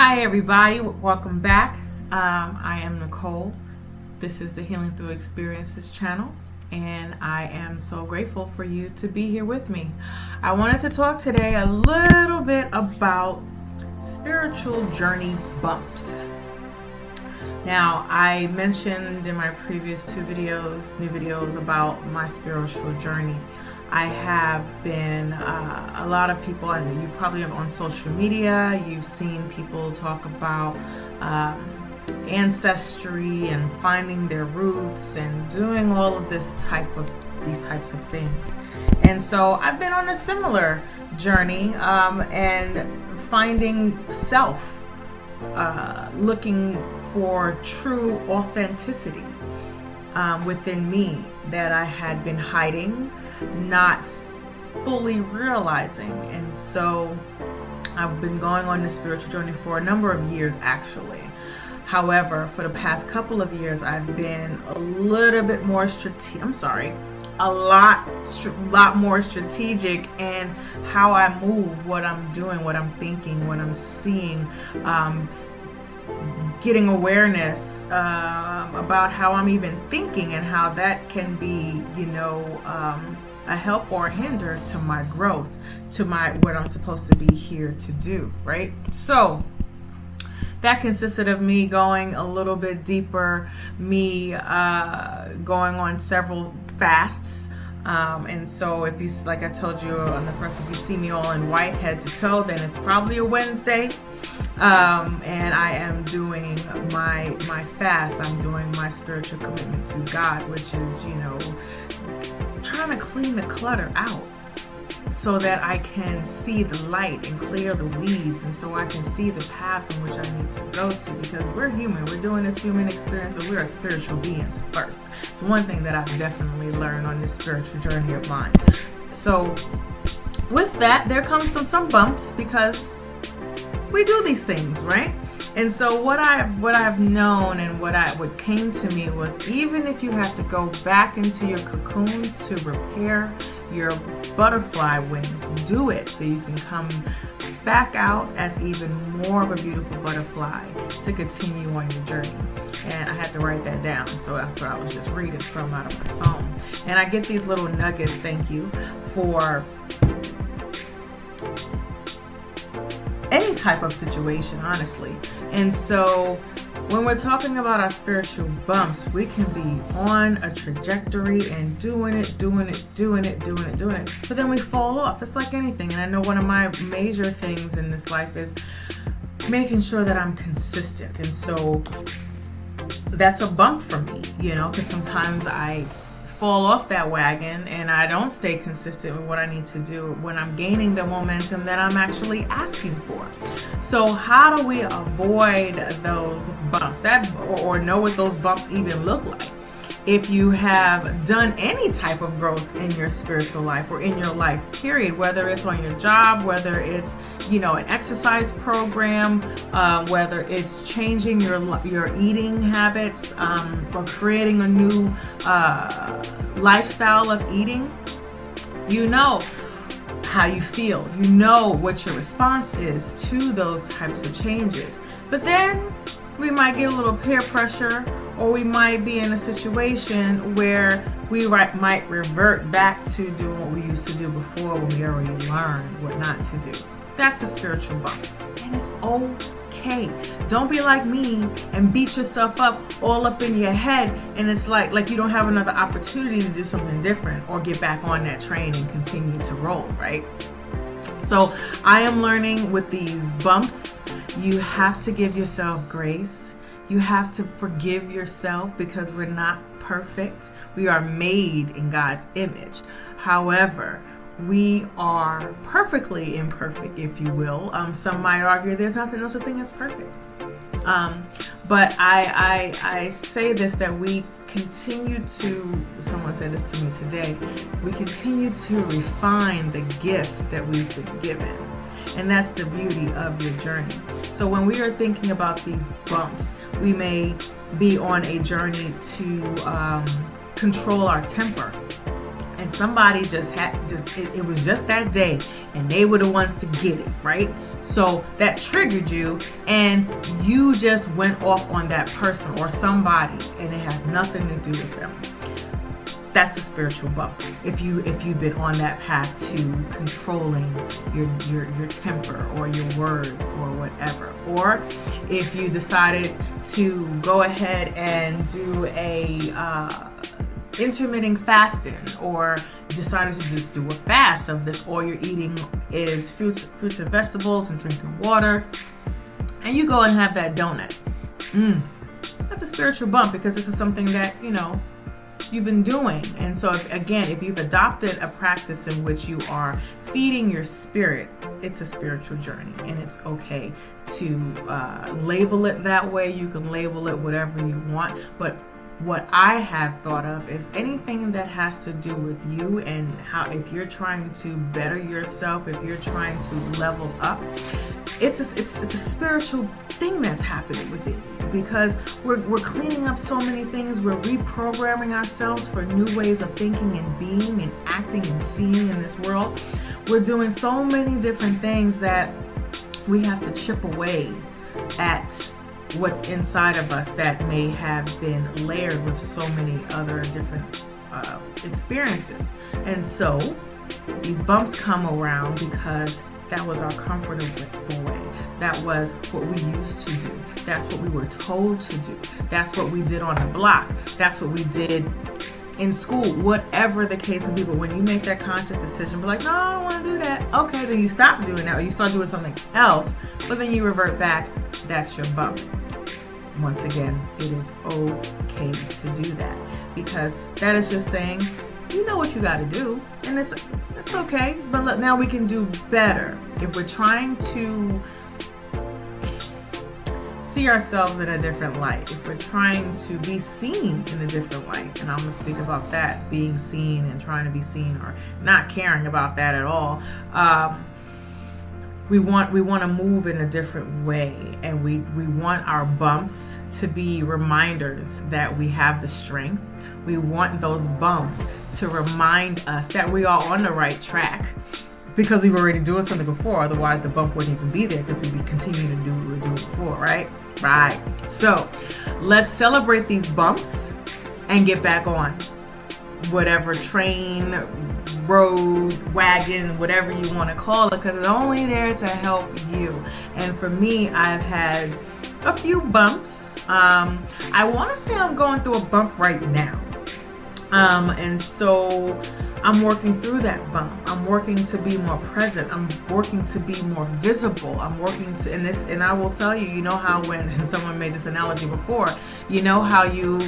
Hi everybody, welcome back. I am Nicole. This is the Healing Through Experiences channel, and I am so grateful for you to be here with me. I wanted to talk today a little bit about spiritual journey bumps. Now, I mentioned in my previous new videos about my spiritual journey. I have been, a lot of people, and you probably have on social media, you've seen people talk about ancestry and finding their roots and doing all of these types of things. And so I've been on a similar journey and finding self, looking for true authenticity within me that I had been hiding, not fully realizing. And so I've been going on this spiritual journey for a number of years, actually. However, for the past couple of years, I've been a little bit more a lot more strategic in how I move, what I'm doing, what I'm thinking, what I'm seeing, getting awareness about how I'm even thinking and how that can be, a help or a hinder to my growth, to what I'm supposed to be here to do, right? So that consisted of me going a little bit deeper, me going on several fasts. And so if you, like I told you on the first one, if you see me all in white head to toe, then it's probably a Wednesday. And I am doing my fast. I'm doing my spiritual commitment to God, which is, trying to clean the clutter out so that I can see the light and clear the weeds, and so I can see the paths in which I need to go to, because we're human. We're doing this human experience, but we are spiritual beings first. It's one thing that I've definitely learned on this spiritual journey of mine. So with that, there comes some bumps, because we do these things, right? And so what I've known and what came to me was, even if you have to go back into your cocoon to repair your butterfly wings, do it so you can come back out as even more of a beautiful butterfly to continue on your journey. And I had to write that down, so that's what I was just reading from out of my phone. And I get these little nuggets, thank you, for any type of situation, honestly. And so when we're talking about our spiritual bumps, we can be on a trajectory and doing it, but then we fall off. It's like anything. And I know one of my major things in this life is making sure that I'm consistent. And so that's a bump for me, because sometimes I fall off that wagon and I don't stay consistent with what I need to do when I'm gaining the momentum that I'm actually asking for. So how do we avoid those bumps, or know what those bumps even look like? If you have done any type of growth in your spiritual life or in your life, period, whether it's on your job, whether it's, an exercise program, whether it's changing your eating habits, or creating a new lifestyle of eating, how you feel, what your response is to those types of changes. But then we might get a little peer pressure, or we might be in a situation where we might revert back to doing what we used to do before, when we already learned what not to do. That's a spiritual bump, and it's okay. Don't be like me and beat yourself up all up in your head, and it's like you don't have another opportunity to do something different or get back on that train and continue to roll, right? So I am learning with these bumps, you have to give yourself grace. You have to forgive yourself, because we're not perfect. We are made in God's image. However, we are perfectly imperfect, if you will. Some might argue there's no such thing as perfect. But I say this, that we continue to, someone said this to me today, we continue to refine the gift that we've been given. And that's the beauty of your journey. So when we are thinking about these bumps, we may be on a journey to control our temper. And somebody it was just that day, and they were the ones to get it, right? So that triggered you, and you just went off on that person or somebody, and it had nothing to do with them. That's a spiritual bump. If you've been on that path to controlling your temper or your words or whatever, or if you decided to go ahead and do a intermittent fasting, or decided to just do a fast of this, all you're eating is fruits and vegetables and drinking water, and you go and have that donut. That's a spiritual bump, because this is something that you've been doing. And so if you've adopted a practice in which you are feeding your spirit, it's a spiritual journey, and it's okay to label it that way. You can label it whatever you want, but what I have thought of is anything that has to do with you, and how, if you're trying to better yourself, if you're trying to level up, it's a spiritual thing that's happening within you, because we're cleaning up so many things. We're reprogramming ourselves for new ways of thinking and being and acting and seeing in this world. We're doing so many different things that we have to chip away at what's inside of us that may have been layered with so many other different experiences. And so these bumps come around because that was our comfortable way. That was what we used to do. That's what we were told to do. That's what we did on the block. That's what we did in school. Whatever the case would be. But when you make that conscious decision, be like, no, I don't want to do that. Okay, then you stop doing that, or you start doing something else, but then you revert back. That's your bump. Once again, it is okay to do that, because that is just saying, you know what you got to do, and it's okay. But look, now we can do better. If we're trying to see ourselves in a different light, if we're trying to be seen in a different light, and I'm going to speak about that, being seen and trying to be seen, or not caring about that at all. We want to move in a different way, and we want our bumps to be reminders that we have the strength. We want those bumps to remind us that we are on the right track, because we were already doing something before. Otherwise, the bump wouldn't even be there, because we'd be continuing to do what we were doing before, right? Right. So let's celebrate these bumps and get back on whatever train, road, wagon, whatever you want to call it, because it's only there to help you. And for me, I've had a few bumps. I want to say I'm going through a bump right now. And so I'm working through that bump. I'm working to be more present. I'm working to be more visible. I'm working to, and I will tell you, you know how when someone made this analogy before, you know how you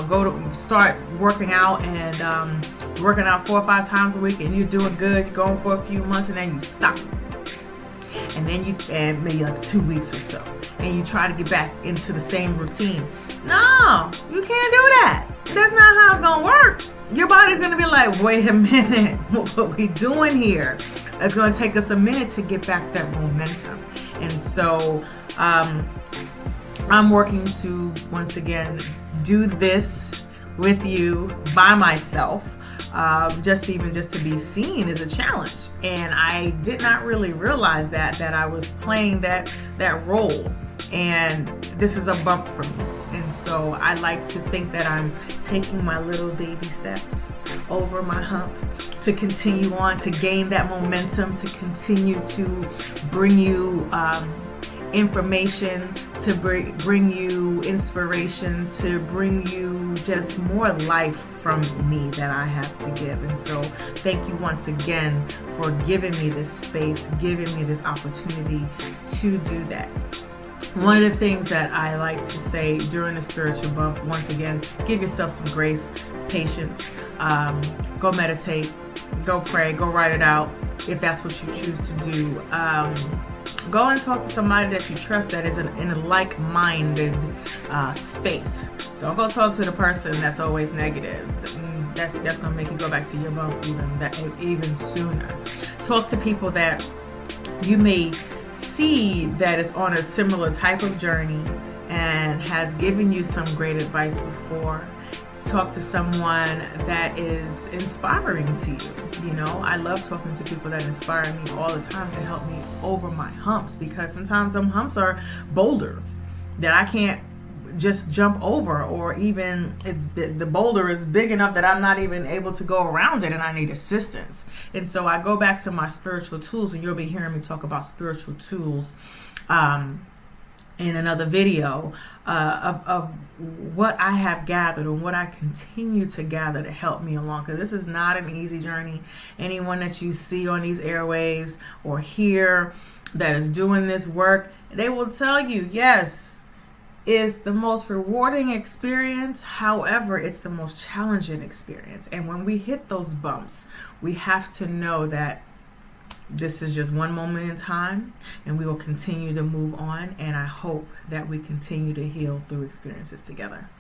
go to start working out and working out 4 or 5 times a week, and you're doing good, you're going for a few months, and then you stop. And then and maybe like 2 weeks or so, and you try to get back into the same routine. No, you can't do that. That's not how it's going to work. Your body's going to be like, wait a minute, what are we doing here? It's going to take us a minute to get back that momentum. And so I'm working to, once again, do this with you by myself. Just to be seen is a challenge. And I did not really realize that I was playing that role. And this is a bump for me. And so I like to think that I'm taking my little baby steps over my hump to continue on, to gain that momentum, to continue to bring you information, to bring you inspiration, to bring you just more life from me that I have to give. And so thank you once again for giving me this space, giving me this opportunity to do that. One of the things that I like to say during a spiritual bump, once again, give yourself some grace, patience, go meditate, go pray, go write it out if that's what you choose to do. Go and talk to somebody that you trust that is in a like-minded space. Don't go talk to the person that's always negative. That's going to make you go back to your bump even sooner. Talk to people that you may see that is on a similar type of journey and has given you some great advice before. talk to someone that is inspiring to you. You know, I love talking to people that inspire me all the time to help me over my humps, because sometimes some humps are boulders that I can't just jump over, or even the boulder is big enough that I'm not even able to go around it and I need assistance. And so I go back to my spiritual tools, and you'll be hearing me talk about spiritual tools in another video of what I have gathered and what I continue to gather to help me along, because this is not an easy journey. Anyone that you see on these airwaves or hear that is doing this work, they will tell you, yes, is the most rewarding experience. However, it's the most challenging experience. And when we hit those bumps, we have to know that this is just one moment in time, and we will continue to move on. And I hope that we continue to heal through experiences together.